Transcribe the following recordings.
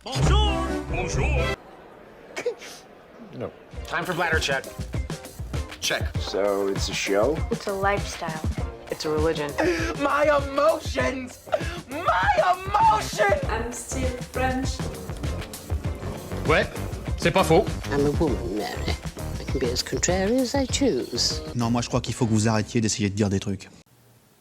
Bonjour! Bonjour! No. Time for bladder check. Check. So it's a show? It's a lifestyle. It's a religion. My emotions! My emotions! I'm still French. Ouais, c'est pas faux. I'm a woman, Mary. I can be as contrary as I choose. Non, moi je crois qu'il faut que vous arrêtiez d'essayer de dire des trucs.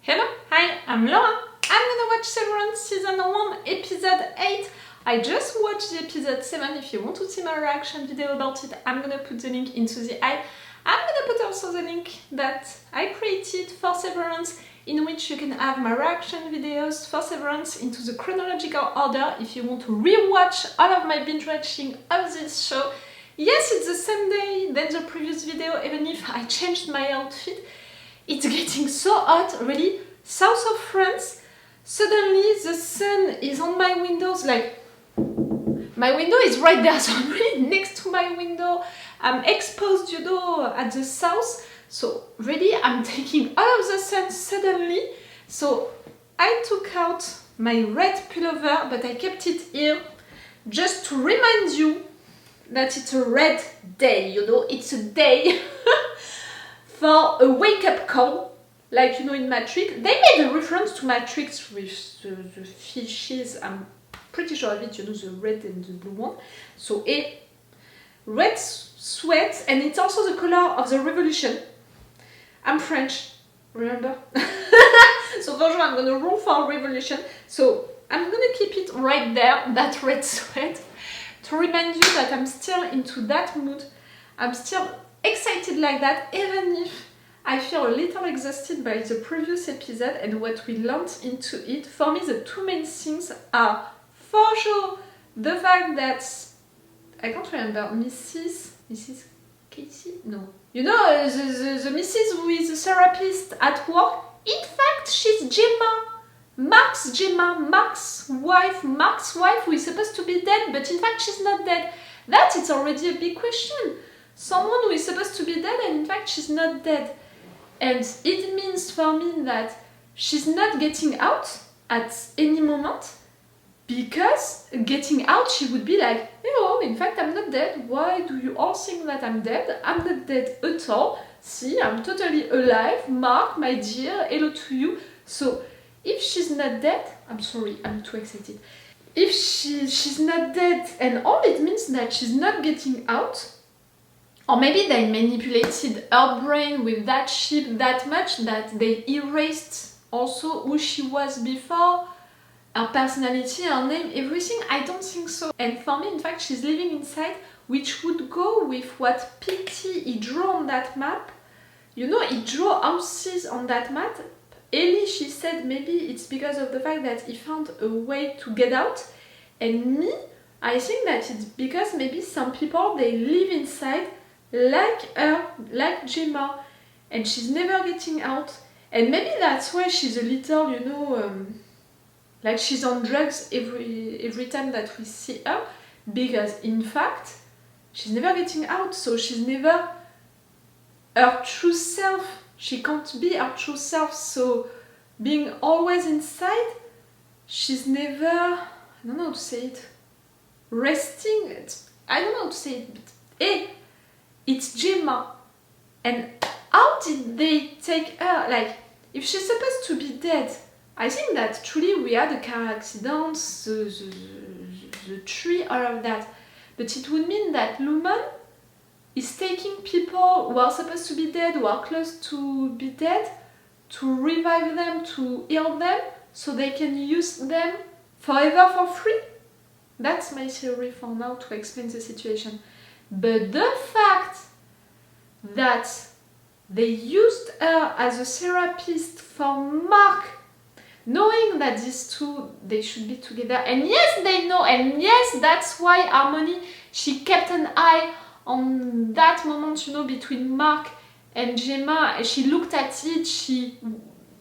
Hello, hi, I'm Laura. I'm gonna watch Severance Season 1, Episode 8. I just watched the Episode 7. If you want to see my reaction video about it, I'm gonna put the link into the eye. I'm gonna put also the link that I created for Severance, in which you can have my reaction videos for Severance into the chronological order if you want to rewatch all of my binge watching of this show. Yes, it's the same day than the previous video, even if I changed my outfit. It's getting so hot, really. South of France, suddenly the sun is on my windows, like my window is right there, so I'm really next to my window. I'm exposed, you know, at the south, so really I'm taking all of the sun suddenly. So I took out my red pullover, but I kept it here just to remind you that it's a red day, you know, it's a day for a wake-up call. Like, you know, in Matrix, they made a reference to Matrix with the fishes. I'm pretty sure of it, you know, the red and the blue one. So a red sweat, and it's also the color of the revolution. I'm French, remember? So for sure I'm gonna roll for revolution. So I'm gonna keep it right there, that red sweat, to remind you that I'm still into that mood. I'm still excited like that, even if I feel a little exhausted by the previous episode and what we learned into it. For me, the two main things are, for sure, the fact that, I can't remember, Mrs. Casey? No. You know, the Mrs. who is a therapist at work? In fact, she's Gemma. Mark's wife, who is supposed to be dead, but in fact she's not dead. That is already a big question. Someone who is supposed to be dead and in fact she's not dead. And it means for me that she's not getting out at any moment, because getting out she would be like, oh, in fact I'm not dead. Why do you all think that I'm dead? I'm not dead at all. See, I'm totally alive. Mark, my dear, hello to you. So if she's not dead, I'm sorry, I'm too excited. If she's not dead and all it means that she's not getting out, or maybe they manipulated her brain with that chip that much that they erased also who she was before, her personality, her name, everything. I don't think so. And for me, in fact, she's living inside, which would go with what PT he drew on that map. You know, he drew houses on that map. Helly, she said maybe it's because of the fact that he found a way to get out. And me, I think that it's because maybe some people, they live inside like her, like Gemma, and she's never getting out. And maybe that's why she's a little, you know, like she's on drugs every time that we see her, because in fact she's never getting out, so she's never her true self. She can't be her true self, so being always inside, she's never, I don't know how to say it, resting, I don't know how to say it, but hey, it's Gemma. And how did they take her? Like, if she's supposed to be dead, I think that truly we had a car accident, the tree, all of that. But it would mean that Lumon is taking people who are supposed to be dead, who are close to be dead, to revive them, to heal them, so they can use them forever for free. That's my theory for now to explain the situation. But the fact that they used her as a therapist for Mark, knowing that these two, they should be together, and yes, they know, and yes, that's why Harmony, she kept an eye on that moment, you know, between Mark and Gemma. She looked at it, she,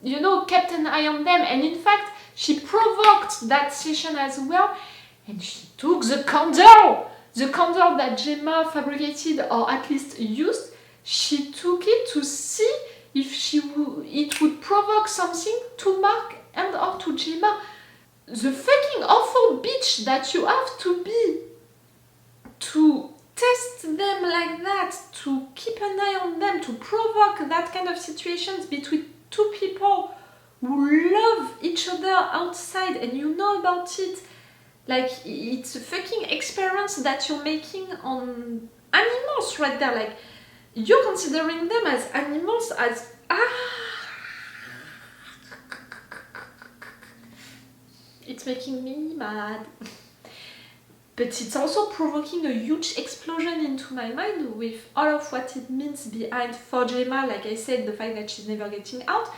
you know, kept an eye on them, and in fact, she provoked that session as well, and she took the candle that Gemma fabricated, or at least used. She took it to see if it would provoke something to Mark and or to Gemma. the fucking awful bitch that you have to be to test them like that, to keep an eye on them, to provoke that kind of situations between two people who love each other outside and you know about it. Like, it's a fucking experience that you're making on animals right there. Like, you're considering them as animals, as... It's making me mad. But it's also provoking a huge explosion into my mind with all of what it means behind for Gemma, like I said, the fact that she's never getting out,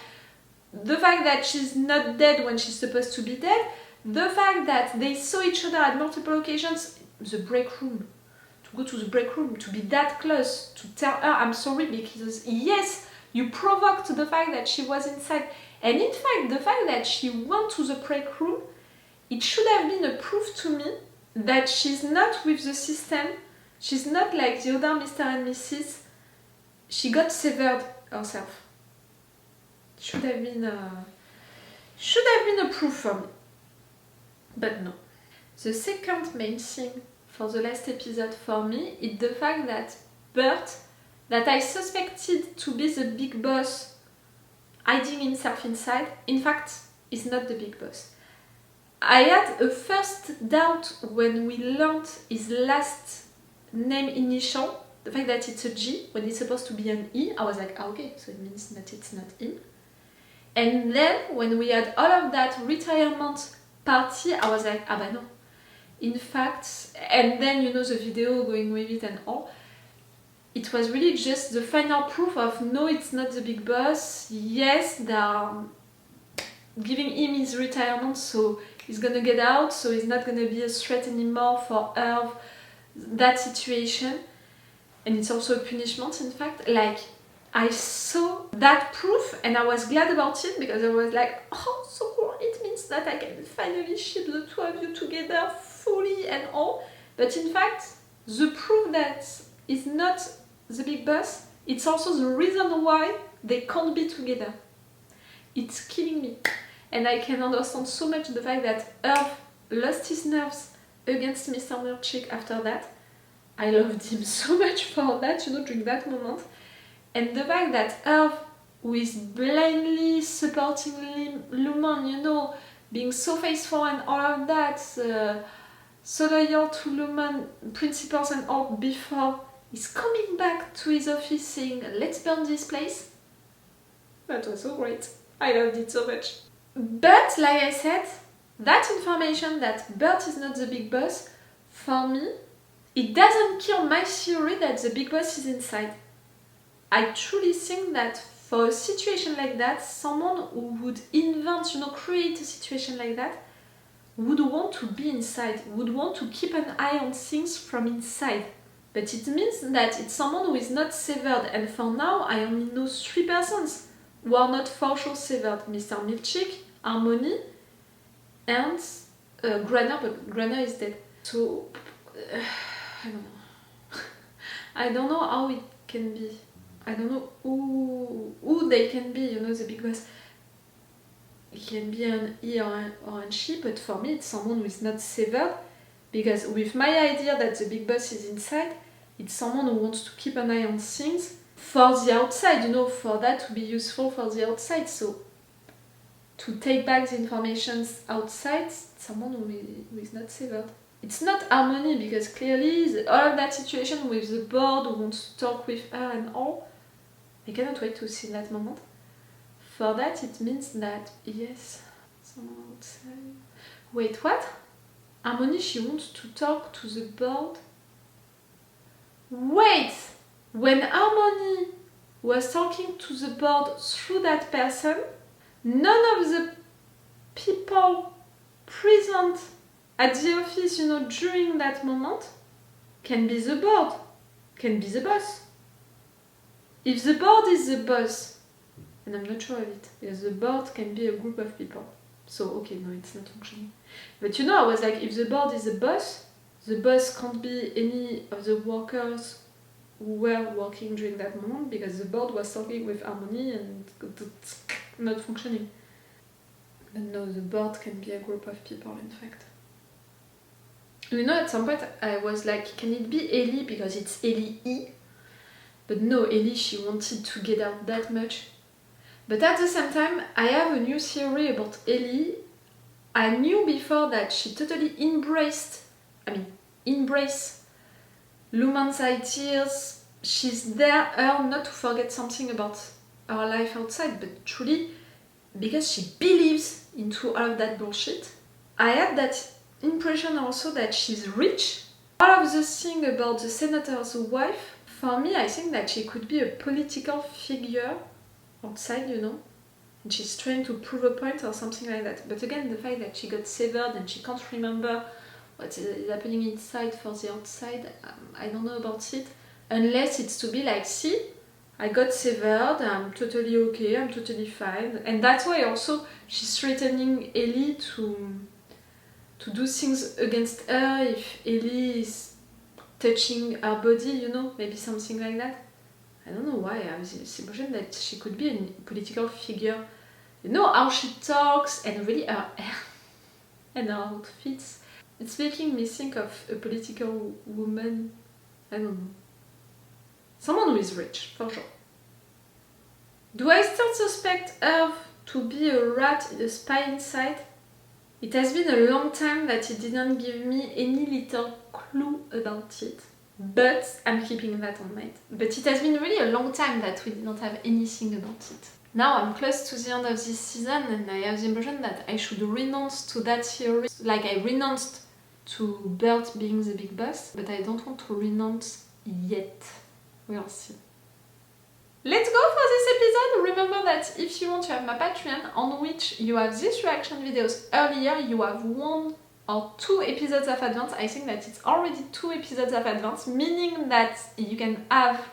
the fact that she's not dead when she's supposed to be dead, the fact that they saw each other at multiple occasions, the break room, to go to the break room, to be that close, to tell her I'm sorry because yes, you provoked the fact that she was inside. And in fact, the fact that she went to the break room, it should have been a proof to me that she's not with the system, she's not like the other Mr. and Mrs. She got severed herself. Should have been a proof for me. But no. The second main thing for the last episode for me is the fact that Burt, that I suspected to be the big boss hiding himself inside, in fact, is not the big boss. I had a first doubt when we learned his last name initial, the fact that it's a G when it's supposed to be an E. I was like, okay, so it means that it's not him. And then when we had all of that retirement party, I was like, ah bah no. In fact, and then you know the video going with it and all, it was really just the final proof of no, it's not the big boss. Yes, they are giving him his retirement, so he's gonna get out, so he's not gonna be a threat anymore for her, that situation. And it's also a punishment, in fact. Like, I saw that proof and I was glad about it because I was like, oh, so cool, it means that I can finally ship the two of you together fully and all. But in fact, the proof that is not the big boss, it's also the reason why they can't be together. It's killing me. And I can understand so much the fact that Earth lost his nerves against Mr. Milkshake after that. I loved him so much for that, you know, during that moment. And the fact that Earth, who is blindly supporting Lumon, you know, being so faithful and all of that, so loyal to Lumon principles and all before, is coming back to his office saying, let's burn this place. That was so great. I loved it so much. But, like I said, that information that Burt is not the big boss, for me, it doesn't kill my theory that the big boss is inside. I truly think that for a situation like that, someone who would invent, you know, create a situation like that, would want to be inside, would want to keep an eye on things from inside. But it means that it's someone who is not severed, and for now, I only know 3 persons who are not for sure severed. Mr. Milkshake, Harmony, and Granner, but Granner is dead. So, I don't know. I don't know how it can be. I don't know who they can be, you know, the big boss. It can be an E or an she, but for me it's someone who is not severed, because with my idea that the big boss is inside, it's someone who wants to keep an eye on things for the outside, you know, for that to be useful for the outside. So to take back the information outside, someone who is not severed. It's not Harmony, because clearly all of that situation with the board who wants to talk with her and all, I cannot wait to see that moment. For that it means that, yes, someone outside. Wait, what? Harmony, she wants to talk to the board? Wait! When Harmony was talking to the board through that person, none of the people present at the office, you know, during that moment, can be the board, can be the boss. If the board is the boss, and I'm not sure of it, because the board can be a group of people. So, okay, no, it's not functioning. But you know, I was like, if the board is the boss can't be any of the workers who were working during that moment, because the board was talking with Harmony and it's not functioning. But no, the board can be a group of people, in fact. You know, at some point I was like, can it be Ellie because it's Ellie E? But no, Ellie, she wanted to get out that much. But at the same time, I have a new theory about Ellie. I knew before that she totally embraced Lumon's ideas. She's there not to forget something about her life outside, but truly because she believes into all of that bullshit. I had that impression also that she's rich. All of the thing about the senator's wife, for me, I think that she could be a political figure outside, you know, and she's trying to prove a point or something like that. But again, the fact that she got severed and she can't remember what is happening inside for the outside, I don't know about it. Unless it's to be like, see, I got severed, I'm totally okay, I'm totally fine. And that's why also she's threatening Ellie to do things against her if Ellie is touching her body, you know, maybe something like that. I don't know why, I have this impression that she could be a political figure. You know how she talks and really her hair and her outfits. It's making me think of a political woman, I don't know. Someone who is rich, for sure. Do I still suspect her to be a rat, a spy inside? It has been a long time that he didn't give me any little clue about it. But I'm keeping that on mind. But it has been really a long time that we didn't have anything about it. Now I'm close to the end of this season and I have the impression that I should renounce to that theory. Like I renounced to Burt being the big boss, but I don't want to renounce yet. We'll see. Let's go for this episode! Remember that if you want to have my Patreon, on which you have these reaction videos earlier, you have 1 or 2 episodes of advance. I think that it's already 2 episodes of advance, meaning that you can have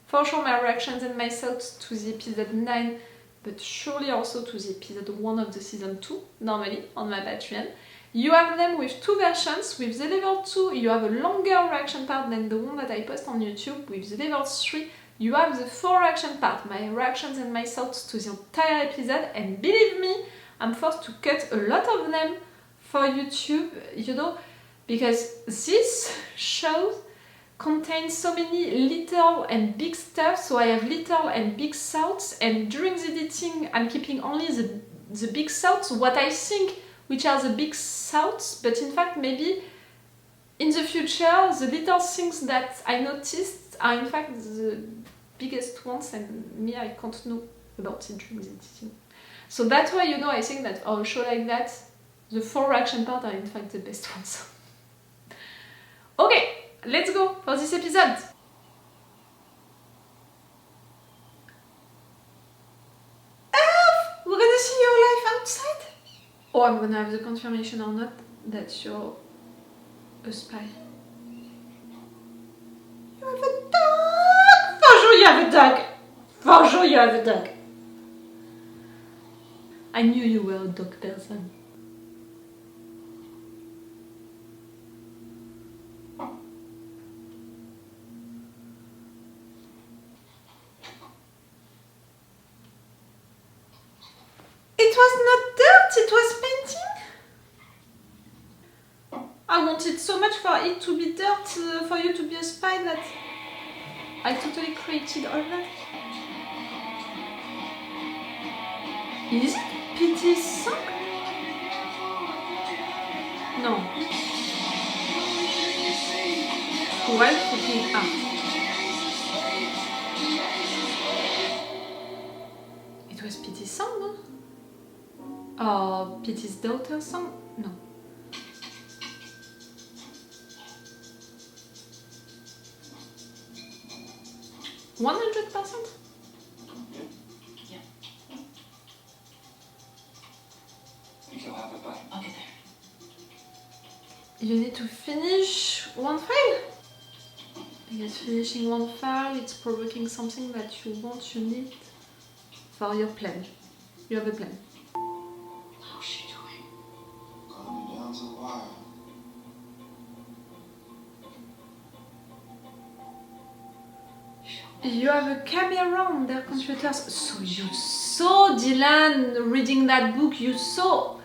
for sure my reactions and my thoughts to the episode 9, but surely also to the episode 1 of the season 2, normally, on my Patreon. You have them with 2 versions. With the level 2, you have a longer reaction part than the one that I post on YouTube. With the level 3, you have the 4 reaction part, my reactions and my thoughts to the entire episode, and believe me, I'm forced to cut a lot of them for YouTube, you know, because this show contains so many little and big stuff, so I have little and big thoughts, and during the editing I'm keeping only the big thoughts, what I think which are the big thoughts, but in fact maybe in the future the little things that I noticed are in fact the biggest ones and me I can't know about it during the editing. So that's why, you know, I think that for a show like that, the 4 reaction parts are in fact the best ones. Okay, let's go for this episode! We're gonna see your life outside? Or I'm gonna have the confirmation or not that you're a spy. You have a dog! For sure you have a dog! For sure you have a dog! I knew you were a dog person. It was not dirt, it was painting. I wanted so much for it to be dirt, for you to be a spy, that I totally created all that. Is it Pity's song? No. While cooking up. It was Pity's song, no? Or Pity's daughter's song? No. $100%? Yeah. Think you'll have it by. I'll get there. You need to finish one file. Because finishing one file, it's provoking something that you want, you need for your plan. You have a plan. How's she doing? Calling me down to the wire. You have a camera on their computers. So you saw Dylan reading that book, you saw.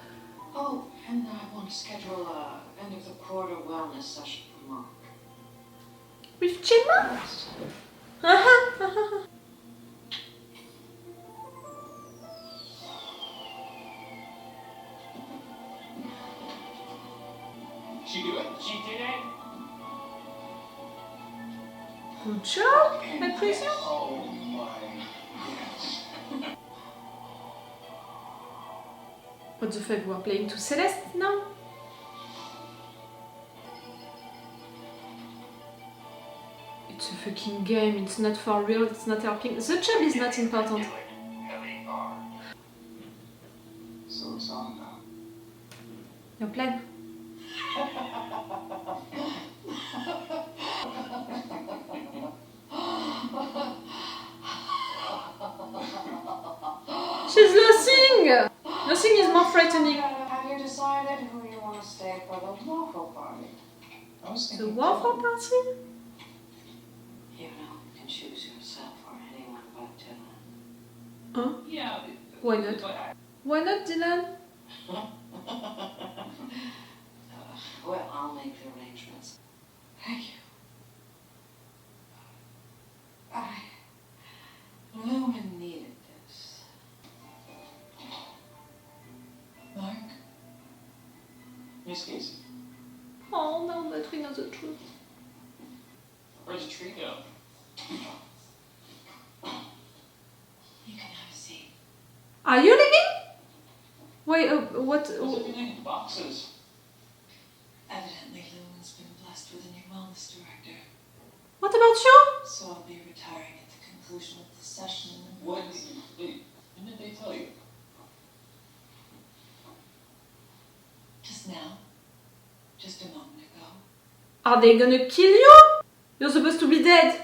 Oh, and I want to schedule a end of the quarter wellness session for Mark. With Gemma? She do it? She did it? Good job, I presume. Oh my, yes. What the fuck, we're playing to Celeste now? It's a fucking game, it's not for real, it's not helping. The job is not important. Helly are. So it's on now. Your plan. She's losing! Nothing is more frightening. Have you decided who you want to stay for the waffle party? I was The thinking waffle party? You know, you can choose yourself or anyone but Dylan. Huh? Yeah. Why not? Why not, Dylan? Well, I'll make the arrangements. Thank you. Lumon needed this. Mark? Miss Casey, Oh, now that we know the truth. where's the tree go? You can have a seat. Are you leaving? Wait, what? What's everything in boxes? Evidently, Lumon's been blessed with a new wellness director, What about you? so I'll be retiring at the conclusion of the session. What did they tell you? Just now. Just a moment ago. Are they gonna kill you? You're supposed to be dead.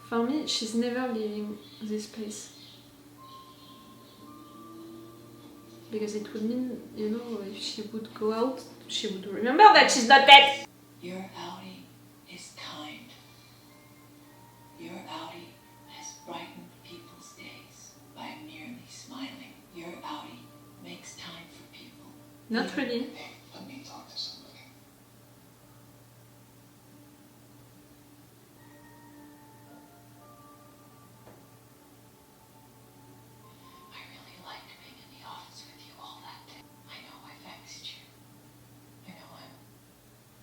For me, she's never leaving this place. Because it would mean, you know, if she would go out, she would remember that she's not dead. Your outie is kind. Your outie has brightened people's days by merely smiling. Your outie makes time for people. Not really. Hey, let me talk to somebody. I really liked being in the office with you all that day. I know I vexed you. I know I'm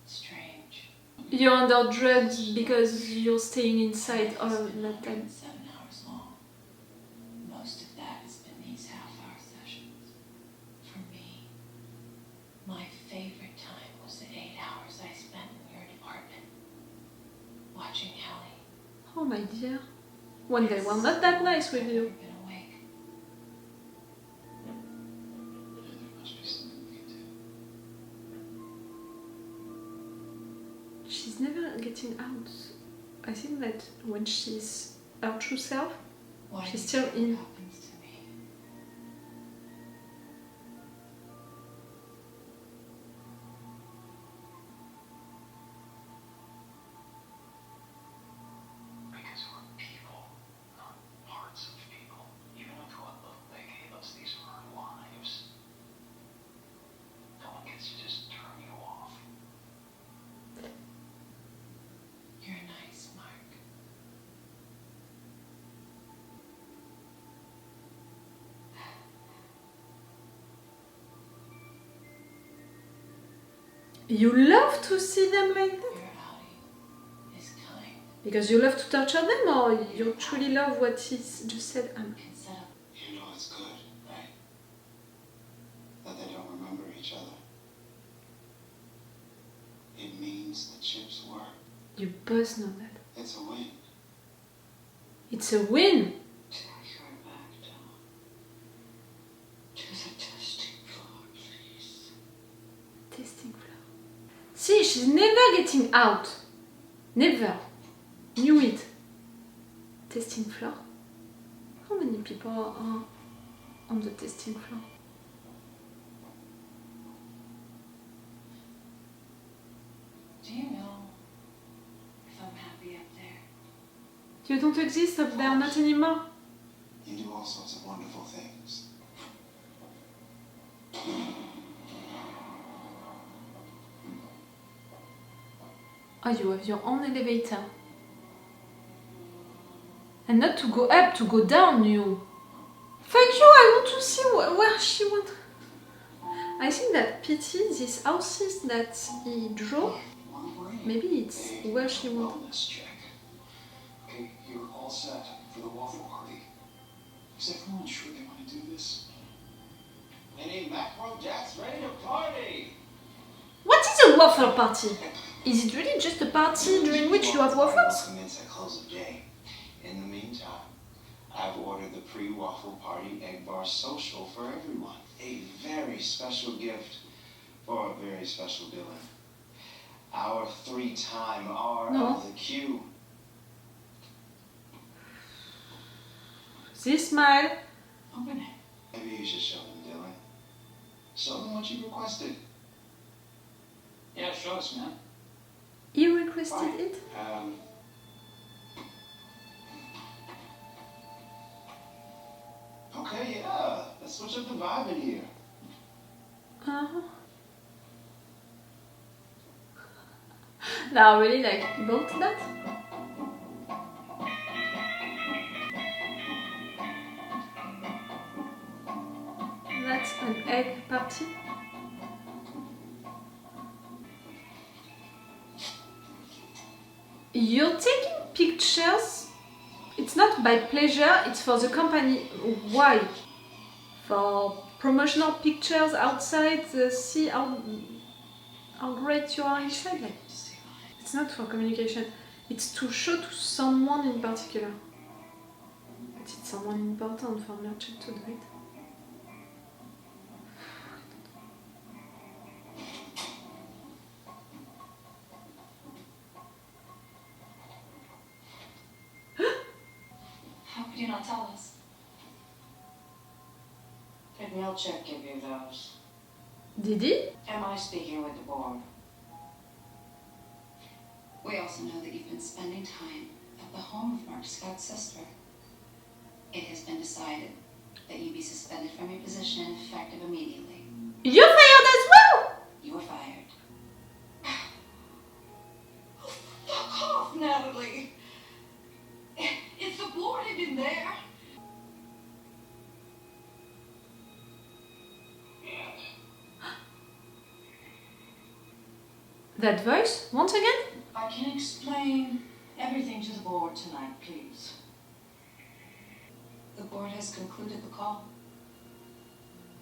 strange. You're under drugs because you're staying inside all of that time. 7 hours long. Most of that has been these half-hour sessions. For me, my favorite time was the 8 hours I spent in your department, watching Helly. Oh my dear. When they were not that nice with Never you. been awake. There must be something we can do. She's never getting out. I think that when she's her true self, Why she's do still you think in. it happens to me? Because we're people, not parts of people. Even if what looked like gave us these are our lives. No one gets to just turn you off. You're nice, Mark. You love to see them like that? Your outie is kind. Because you love to torture them, or you truly love what he just said? Can set up. You know it's good, right? That they don't remember each other. It means the chips work. You both know that. It's a win. It's a win! Take her back down to the testing floor, please. Testing floor. See, she's never getting out. Never. Knew it. Testing floor. How many people are on the testing floor? Do you know if I'm happy up there? You don't exist up there, not anymore. You do all sorts of wonderful things. Oh, you have your own elevator. And not to go up, to go down, you. Fuck you, I want to see where she went. I think that pity, these houses that he drew, maybe it's where she went. Wellness check. Okay, you're all set for the waffle party. Is everyone sure they want to do this? Any macro jacks ready to party? What is a waffle party? Is it really just a party during which you have waffles? Commence at close of day. In the meantime, I've ordered the pre-waffle party egg bar social for everyone. A very special gift for a very special villain. Our 3-time R of the Q. This smile. Open it. Maybe you should show them, Dylan. Show them what you requested. Yeah, show us, man. He requested it? Okay, yeah. Let's switch up the vibe in here. Uh-huh. Now, really, like, Burt that? That's an egg party. You're taking pictures. It's not by pleasure, it's for the company. Why? For promotional pictures outside, see how great you are inside. Like, it's not for communication. It's to show to someone in particular. But it's someone important for merchant to do it. How could you not tell us? Did Milchek give you those? Did he? Am I speaking with the board? We also know that you've been spending time at the home of Mark Scott's sister. It has been decided that you be suspended from your position and effective immediately. You're fired as well! You're fired. Oh, fuck off, Natalie! It's the board in there. That voice, once again? I can explain everything to the board tonight, please. The board has concluded the call.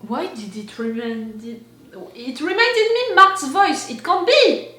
Why did it remind it? It reminded me Mark's voice. It can't be!